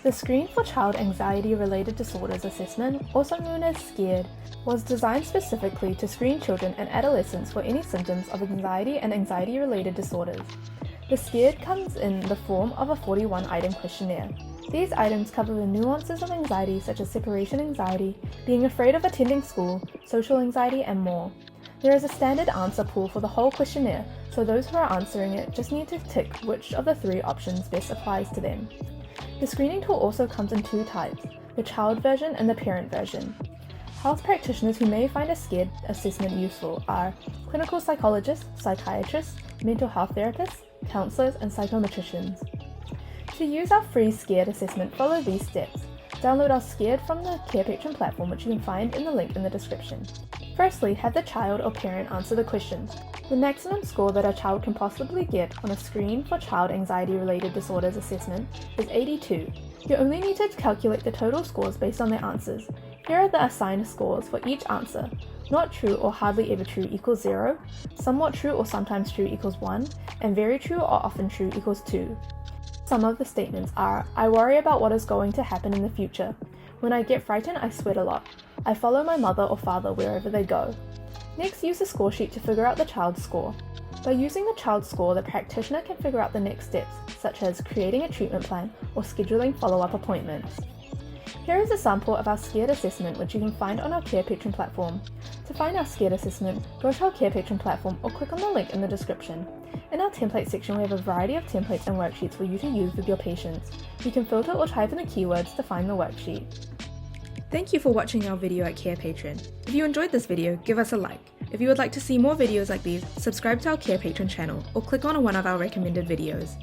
The Screen for Child Anxiety-Related Disorders Assessment, also known as SCARED, was designed specifically to screen children and adolescents for any symptoms of anxiety and anxiety-related disorders. The SCARED comes in the form of a 41-item questionnaire. These items cover the nuances of anxiety such as separation anxiety, being afraid of attending school, social anxiety, and more. There is a standard answer pool for the whole questionnaire, so those who are answering it just need to tick which of the 3 options best applies to them. The screening tool also comes in 2 types, the child version and the parent version. Health practitioners who may find a SCARED assessment useful are clinical psychologists, psychiatrists, mental health therapists, counselors, and psychometricians. To use our free SCARED assessment, follow these steps. Download our SCARED from the Carepatron platform, which you can find in the link in the description. Firstly, have the child or parent answer the questions. The maximum score that a child can possibly get on a Screen for Child Anxiety-Related Disorders assessment is 82. You only need to calculate the total scores based on their answers. Here are the assigned scores for each answer. Not true or hardly ever true equals 0, somewhat true or sometimes true equals 1, and very true or often true equals 2. Some of the statements are, I worry about what is going to happen in the future. When I get frightened, I sweat a lot. I follow my mother or father wherever they go. Next, use the score sheet to figure out the child's score. By using the child's score, the practitioner can figure out the next steps, such as creating a treatment plan or scheduling follow-up appointments. Here is a sample of our SCARED assessment, which you can find on our Carepatron platform. To find our SCARED assessment, go to our Carepatron platform or click on the link in the description. In our template section, we have a variety of templates and worksheets for you to use with your patients. You can filter or type in the keywords to find the worksheet. Thank you for watching our video at Carepatron. If you enjoyed this video, give us a like. If you would like to see more videos like these, subscribe to our Carepatron channel or click on one of our recommended videos.